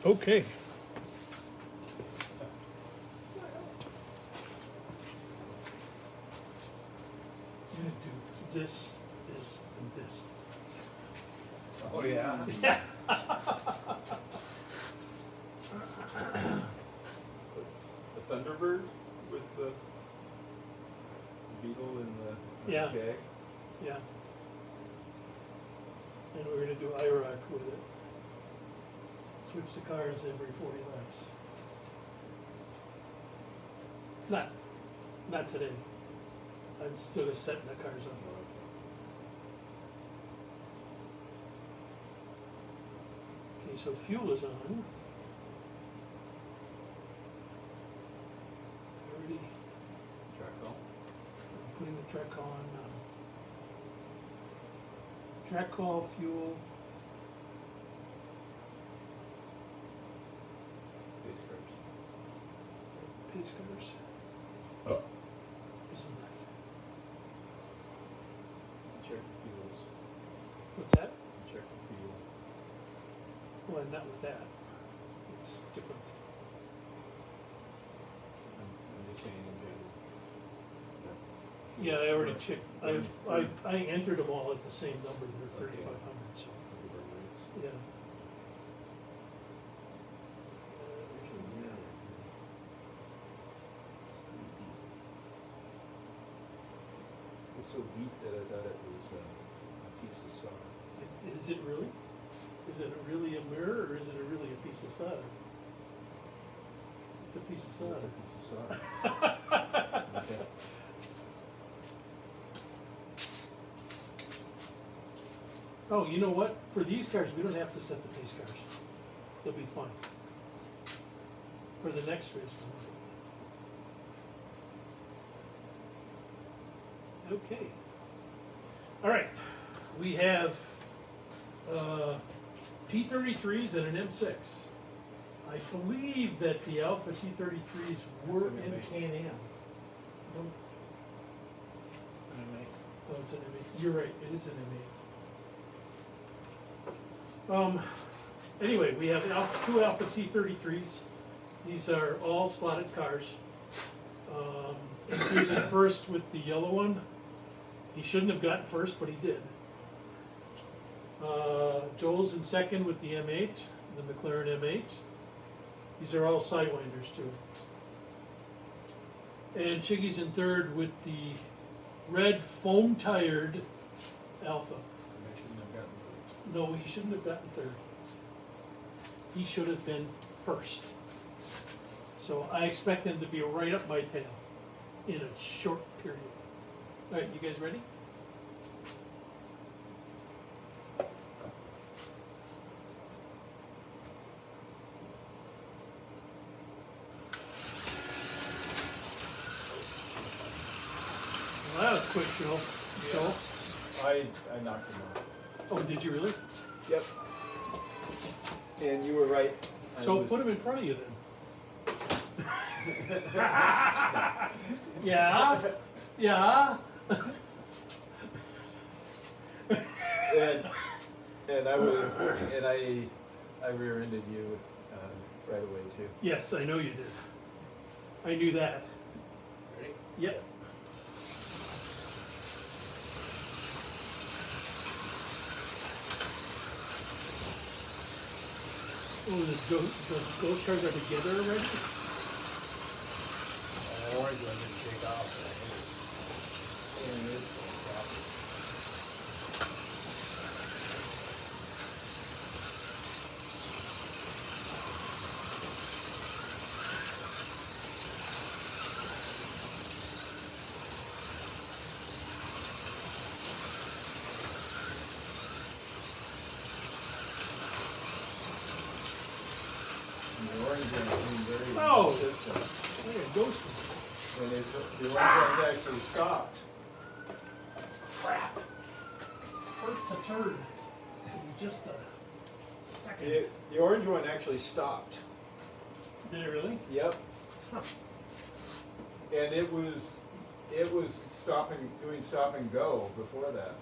Okay. I'm gonna do this, and this. Oh, yeah. Yeah. The Thunderbird with the beetle and the Yeah. jag. Yeah. And we're gonna do IROC with it. Switch the cars every 40 laps. Not today. I'm still setting the cars up. Okay, so fuel is on. Already Charcoal. putting the track on. Track call, fuel. Pace cars. Pace cars. Oh. Isn't that? Check the fuels. What's that? Check the fuel. Well, not with that. It's different. I'm just saying in general. Yeah, I already checked. I entered them all at the same number. They're 3,500. So yeah. It's so deep that I thought it was a piece of solder. Is it really? Is it really a mirror or is it really a piece of solder? It's a piece of solder. It's a piece of solder. Okay. Oh, you know what? For these cars, we don't have to set the pace cars. They'll be fine. For the next race. Okay. All right. We have T33s and an M6. I believe that the Alfa T33s were in Can-Am. Oh, it's an M8. You're right. It is an M8. Anyway, we have two Alfa T33s. These are all slotted cars. He's in first with the yellow one. He shouldn't have gotten first, but he did. Joel's in second with the M8, the McLaren M8. These are all sidewinders too. And Shiggy's in third with the red foam-tired Alfa. I shouldn't have gotten through. No, he shouldn't have gotten third. He should have been first. So I expect him to be right up my tail in a short period. All right, you guys ready? Well, that was quick, Joel. Joel? I knocked him off. Oh, did you really? Yep. And you were right. So put him in front of you then. Yeah. Yeah. and I rear-ended you right away too. Yes, I know you did. I knew that. Ready? Yep. Oh, the ghost cars are together already? The orange one didn't shake off. And this one, the orange one seemed very Oh. consistent. Hey, a ghost one. And the orange one actually stopped. Crap. First to turn. In just a second. The orange one actually stopped. Did it really? Yep. Huh. And it was doing stop and go before that.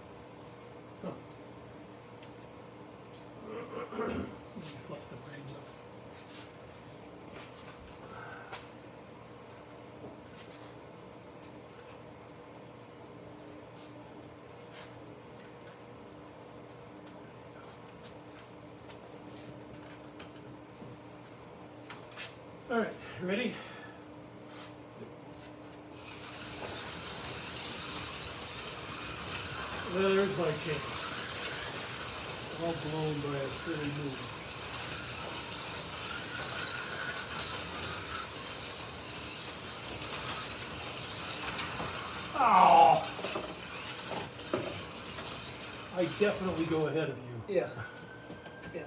Huh. Let me fluff the brains up. All right, ready? Well, there's my chance. All blown by a silly move. Oh! I definitely go ahead of you. Yeah. Yeah.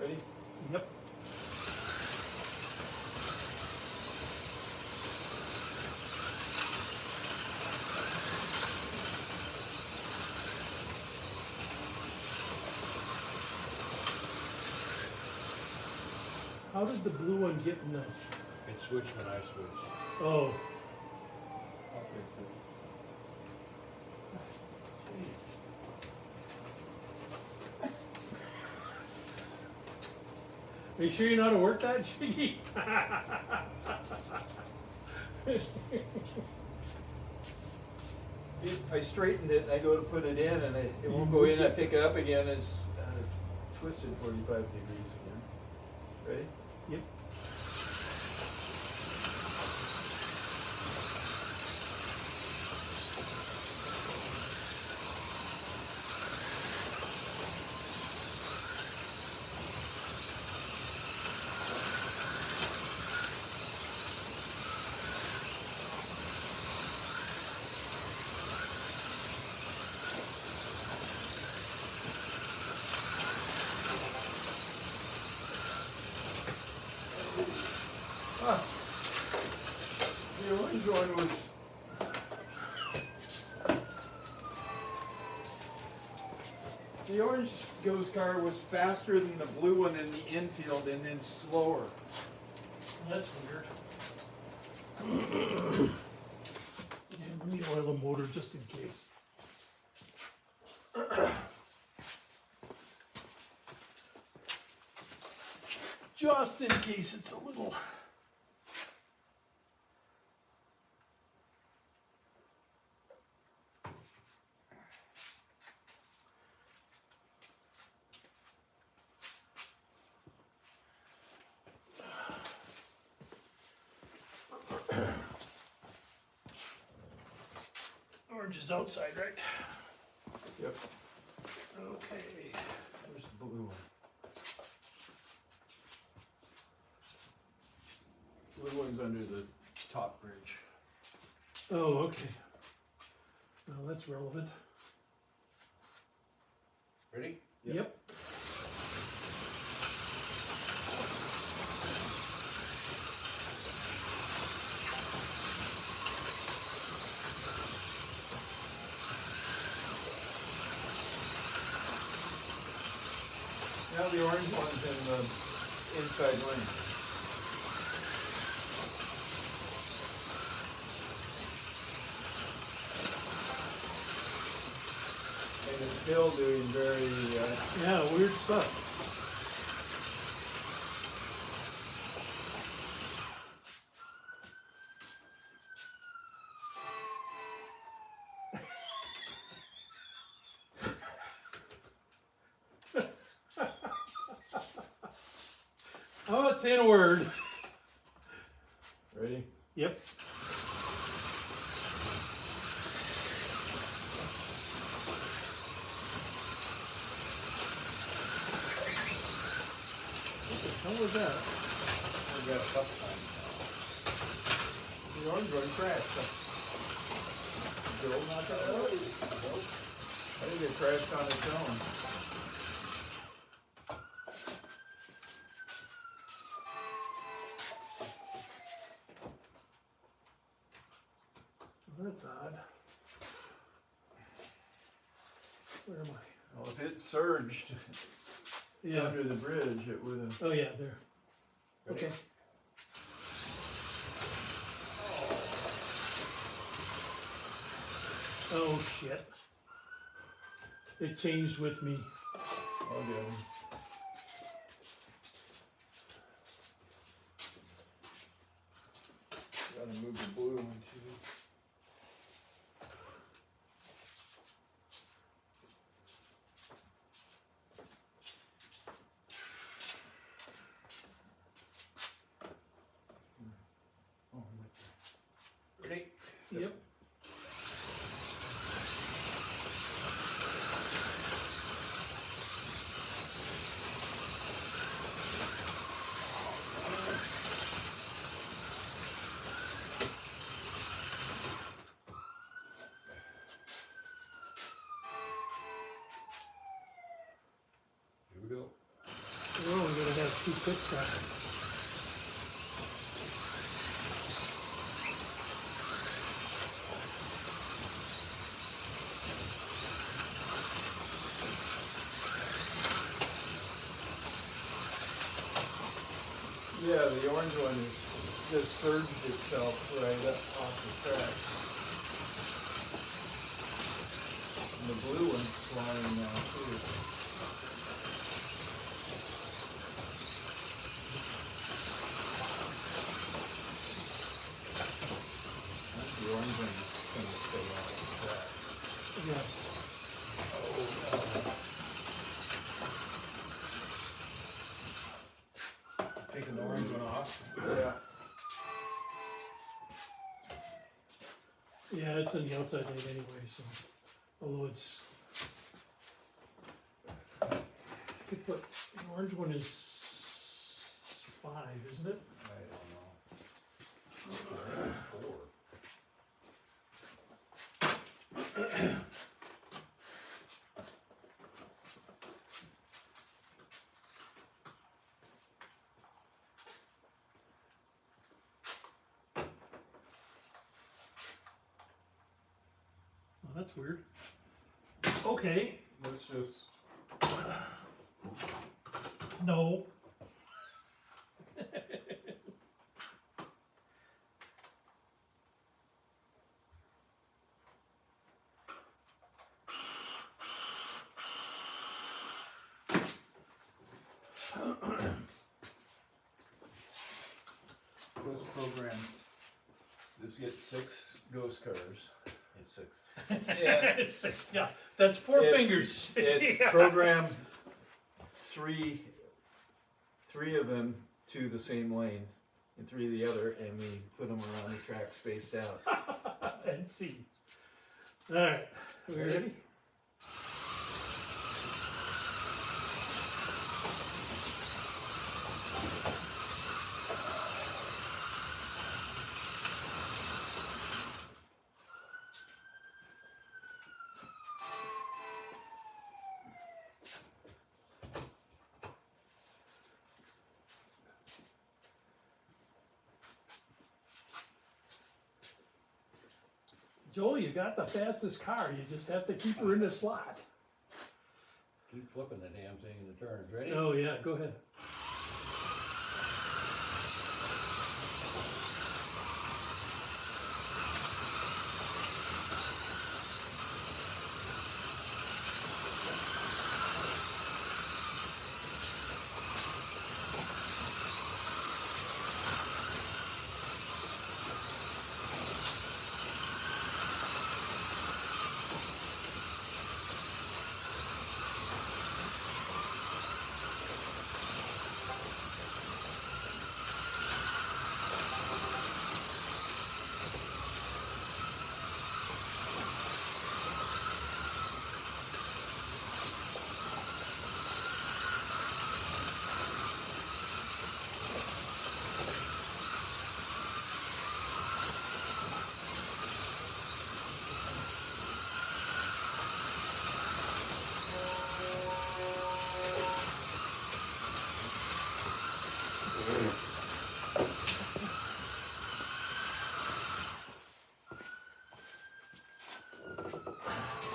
Ready? Yep. How did the blue one get in the? It switched when I switched. Oh. I'll fix it. Are you sure you know how to work that, Shiggy? I straightened it, I go to put it in, and it won't go in, I pick it up again, it's twisted 45 degrees again. Ready? Yep. Ah, the orange one was. The orange ghost car was faster than the blue one in the infield and then slower. That's weird. Yeah, let me oil the motor just in case. Just in case it's a little. Orange is outside, right? Yep. Okay. Where's the blue one? Blue one's under the top bridge. Oh, okay. Well, that's relevant. Ready? Yep. Now the orange one's in the inside lane. And it's still doing very, Yeah, weird stuff. I'm not saying a word. ready? Yep. How was that? We got a couple times now. The orange one crashed. Bill knocked it out. I think it crashed on its own. That's odd. Where am I? Well, if it surged Yeah. under the bridge, it would have. Oh yeah, there. Okay. Oh shit. It changed with me. Okay. Gotta move the blue one too. Yep. Here we go. We're only gonna have 2 pit stops. Yeah, the orange one is just surged itself right up off the track. And the blue one's flying now too. I think the orange one is gonna stay off the track. Yeah. Taking the orange one off. Yeah. Yeah, it's on the outside lane anyway, so, although it's, but the orange one is 5, isn't it? I don't know. 4. Oh, that's weird. Okay, Let's just, no. let's program, let's get 6 ghost cars. It's 6. Yeah. 6, yeah, that's 4 It- fingers. It Yeah. programmed three of them to the same lane and 3 the other, and we put them around the track spaced out. And see. Alright, we ready? Joel, you got the fastest car, you just have to keep her in the slot. Keep flipping the damn thing in the turns. Ready? Oh yeah, go ahead.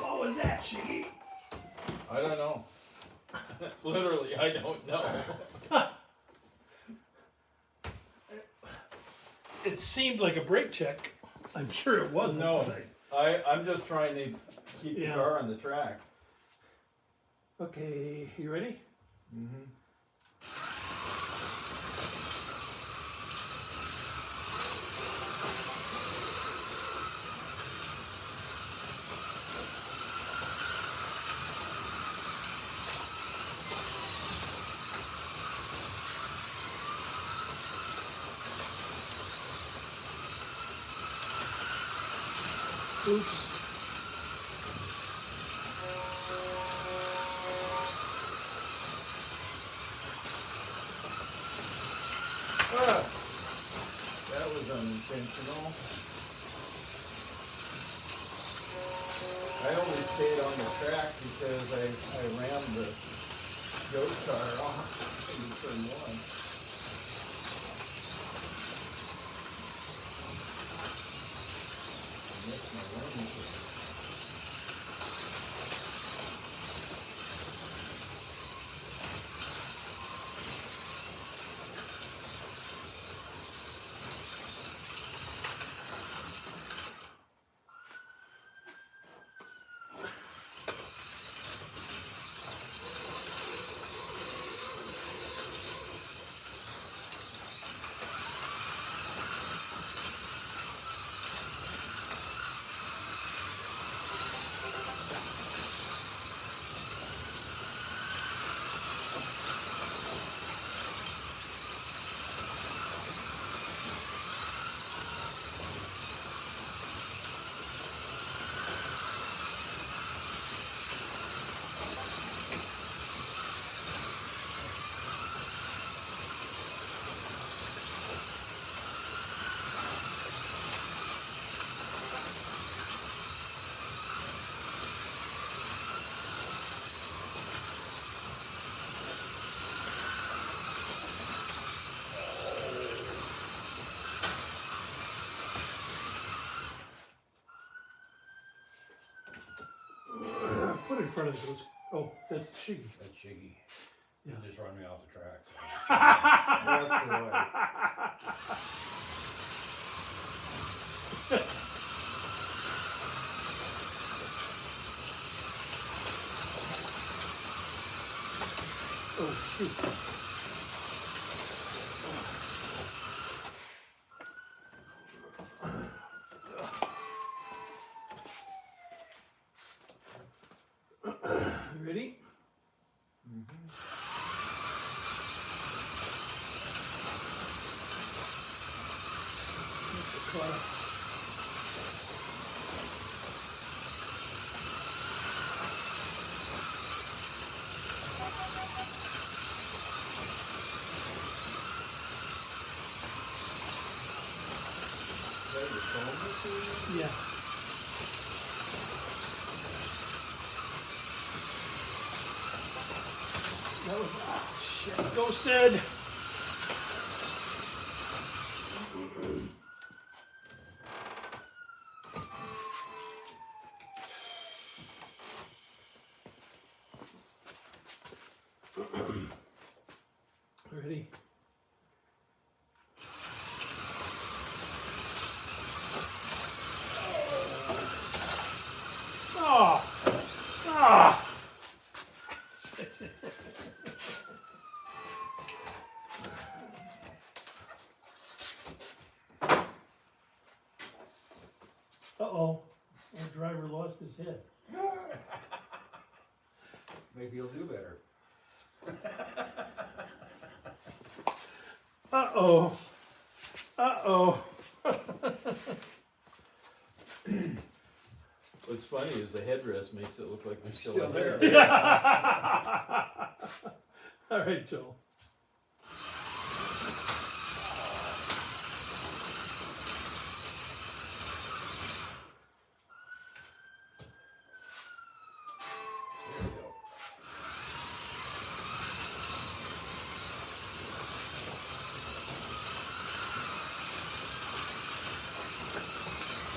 What was that, Shiggy? I don't know. Literally, I don't know. It seemed like a brake check. I'm sure it wasn't. No, but I'm just trying to keep the Yeah. car on the track. Okay, you ready? Mm-hmm. Oops. Ah, that was unintentional. I only stayed on the track because I rammed the goat car off in turn one. I missed my warning sign. Put it in front of those. Oh, that's Shiggy. That's Shiggy. Yeah. He just run me off the track. That's right. Oh, shoot. Ready? Is that your phone machine? Yeah. That was, shit, ghosted. Ready? Oh! Ah! Uh-oh, our driver lost his head. Maybe he'll do better. Uh-oh. Uh-oh. What's funny is the headrest makes it look like they're still, Still there. there. All right, Joe. There we go.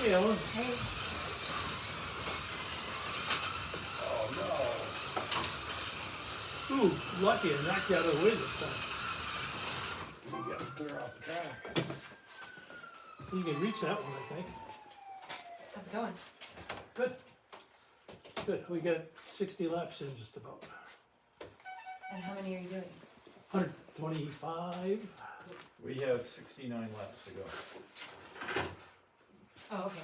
Hey, Ellen. Hey, Oh Ooh, lucky I knocked you out of the way this time. no! You gotta clear off the track. You can reach that one, I think. how's it going? Good. Good. We got 60 laps in just about. And how many are you doing? 125. We have 69 laps to go. Oh, okay.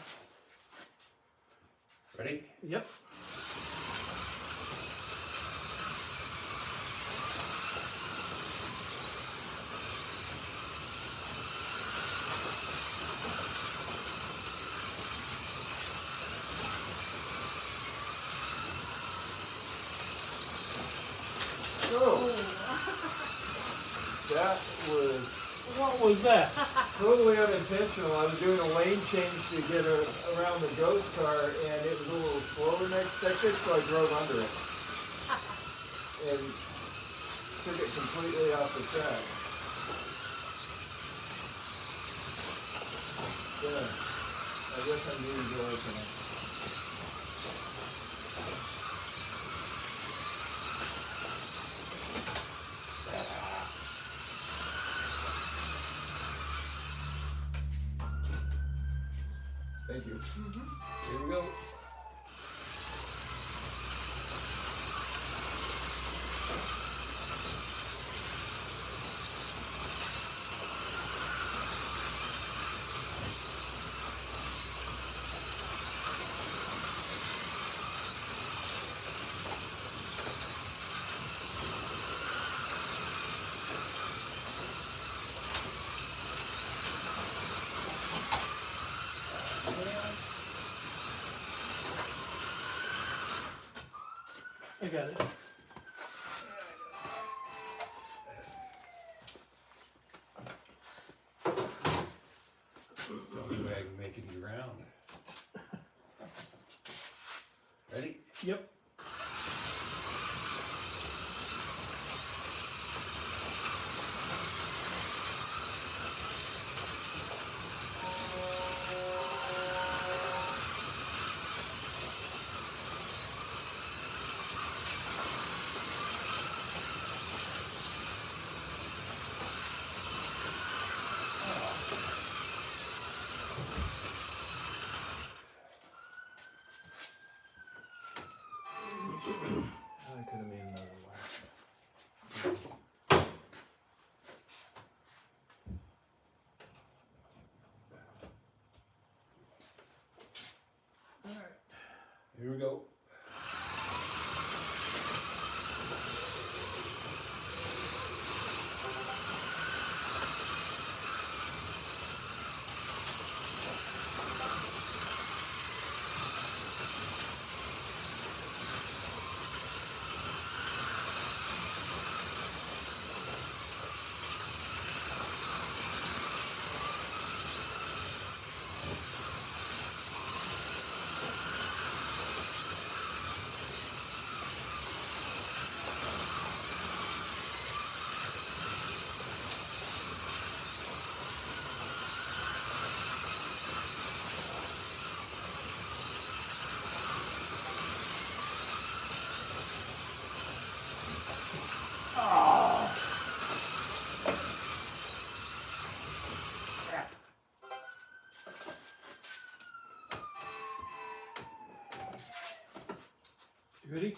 Ready? Yep. So, that was What was that? totally unintentional. I was doing a lane change to get around the ghost car, and it was a little slower than I expected, so I drove under it. And took it completely off the track. Yeah. I guess I'm being joy tonight. Thank you. Here we go. I got it. Doggy bag making you round. Ready? Yep. I could have made another lap. Here we go. You ready?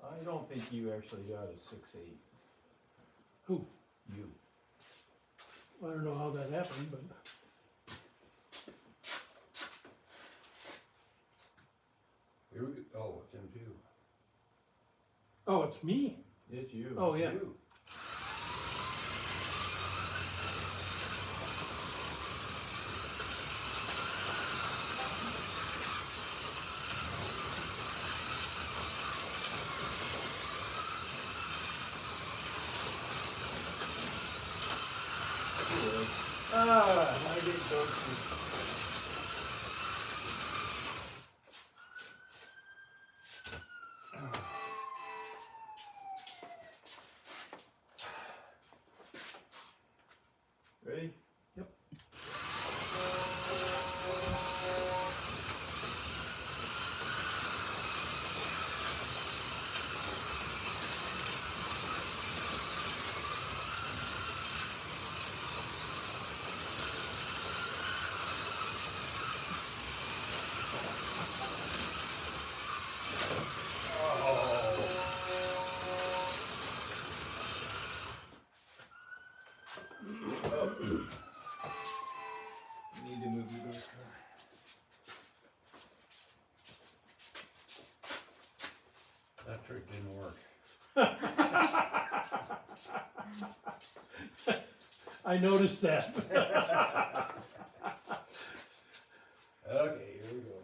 I don't think you actually got a 6.8. Who? You. I don't know how that happened, but Here we go. Oh, it's him too. oh, it's me. It's you. Oh yeah. You. I get ghosted. Ready? Yep. I noticed that. Okay, here we go.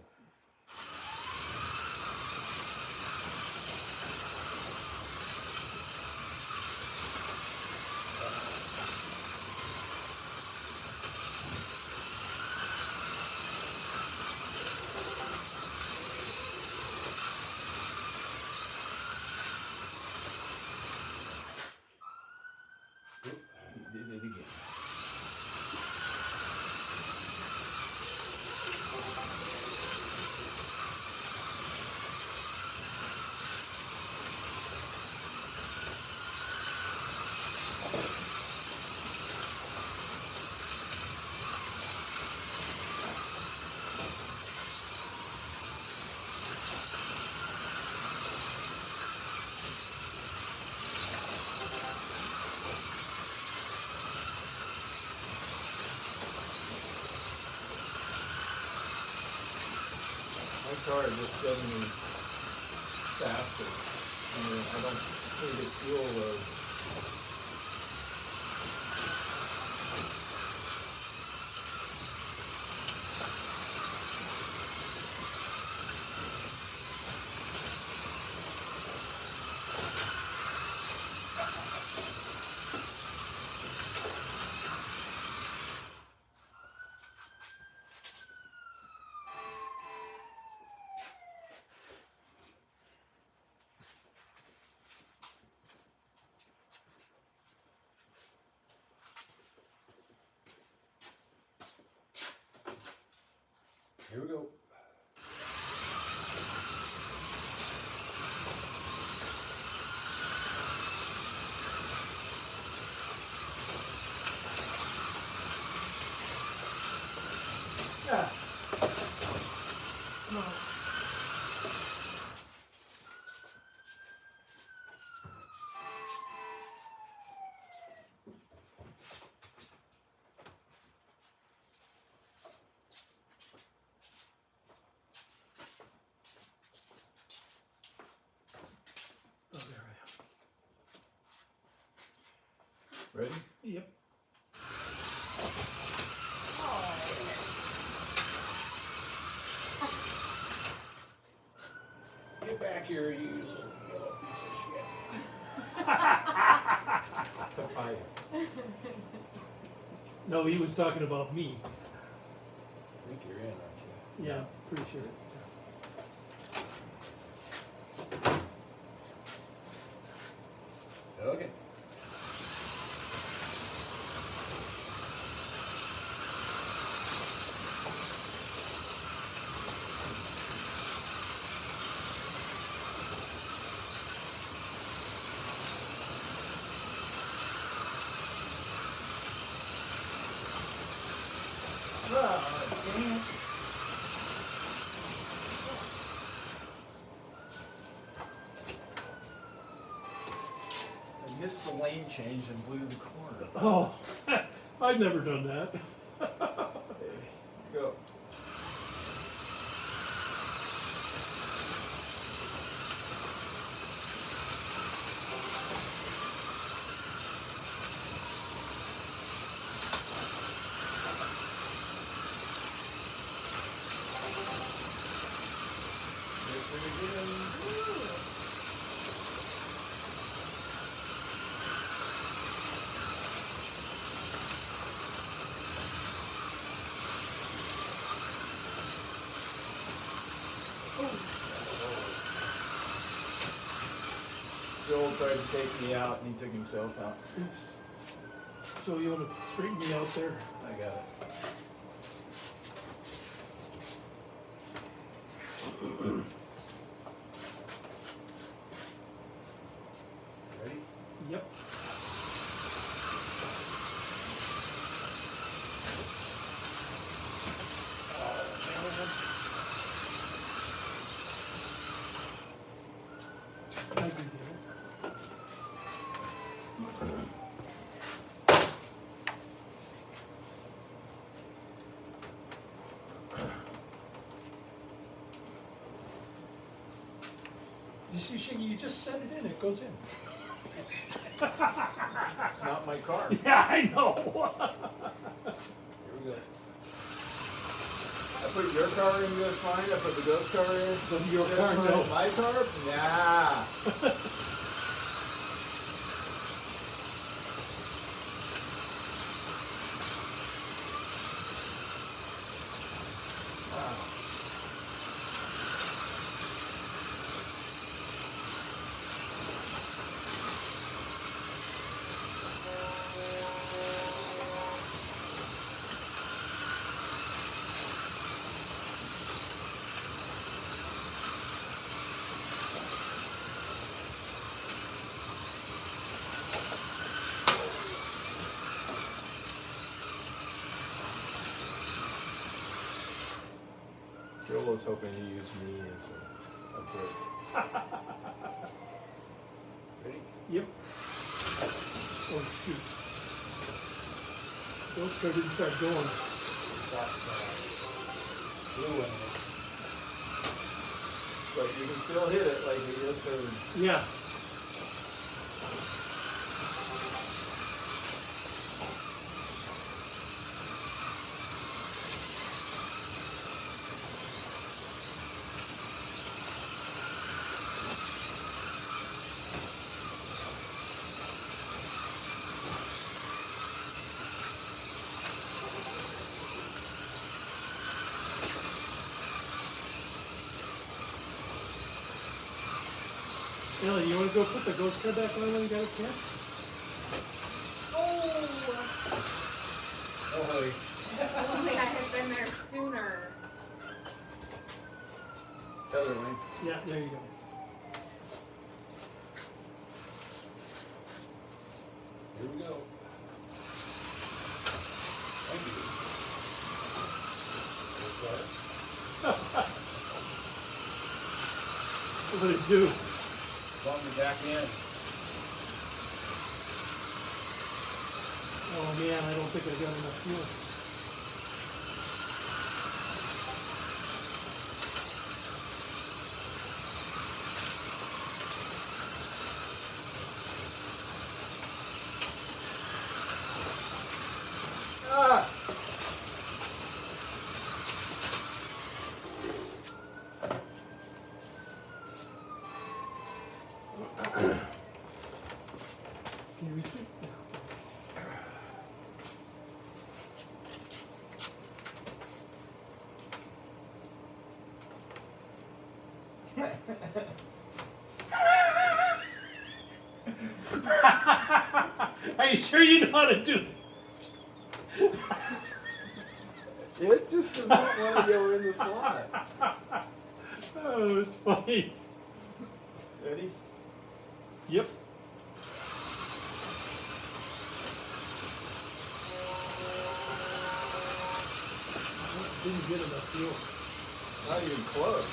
Oop, he did it again. My car is just getting me faster. I mean, I don't need a fuel load. Here we go. Yeah. No. Oh, there I Ready? am. Yep. Get back here, you little yellow piece of shit. Papaya. No, he was talking about me. I think you're in, aren't you? Yeah, pretty sure. Okay. Oh, dang it. I missed the lane change and blew the corner. Oh, I've never done that. Go. Joel tried to take me out and he took himself out. Oops. So you want to straighten me out there? I got it. Ready? Yep. I can get it. You see, Shiggy, you just set it in, it goes in. It's not my car. Yeah, I know. Here we go. I put your car in just fine. I put the ghost car in. So your just car, fine. no. My car? Nah. Wow. Joel was hoping to use me as a bridge. Ready? Yep. Oh shoot. Ghost car didn't start going. Got blue in it. But you can still hit it like we just heard. Yeah. Ellie, you want to go put the ghost car back on when you got a chance? Oh, Oh, hurry. if only I had been there sooner. Other lane. Yeah, there you go. Here we go. Thank you. What did it do? Brought me back in. Oh man, I don't think I got enough fuel. Ah! Can you reach it? Yeah. Are you sure you know how to do it? It just does not want to go in the slot. Oh, it's funny. Ready? Yep. Didn't get enough fuel. Not even close.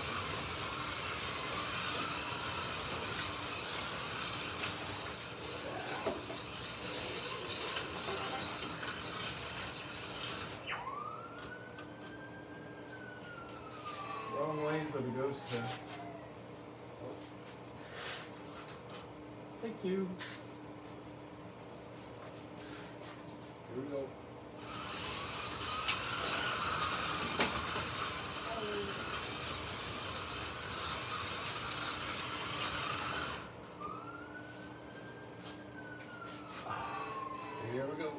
Wrong lane for the ghost car. Thank you. Here we go. Here we go.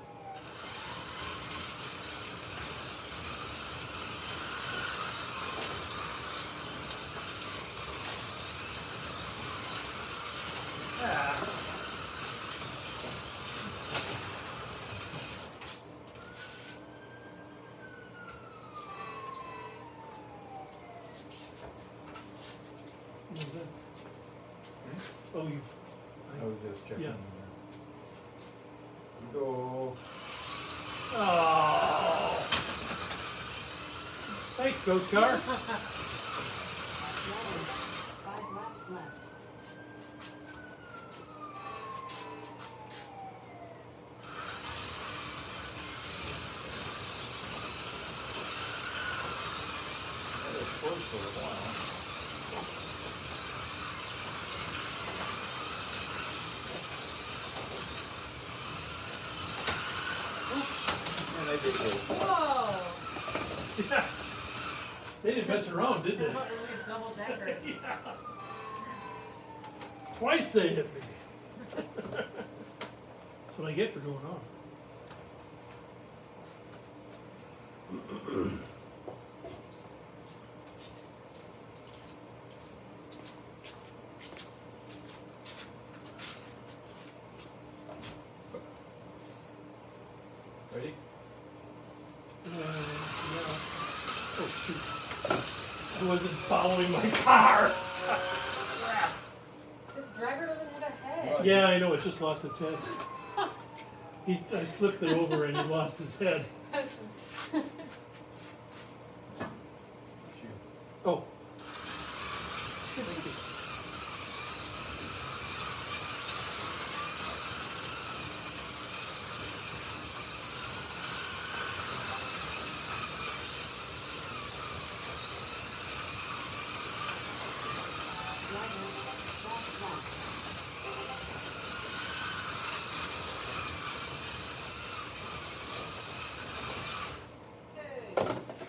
What was that? Oh, you. I was just checking. Yeah. Go. Oh. Thanks, ghost car. 5 laps left. That was close for a while. it was. Whoa. Yeah. They didn't mess around, did they? Really a double decker. Yeah. Twice they hit me. That's what I get for going on. Ready? Yeah. Oh shoot. I wasn't following my car. Crap. This driver doesn't have a head. Yeah, I know, it just lost its head. I flipped it over and he lost his head. Oh. Thank you. Hey.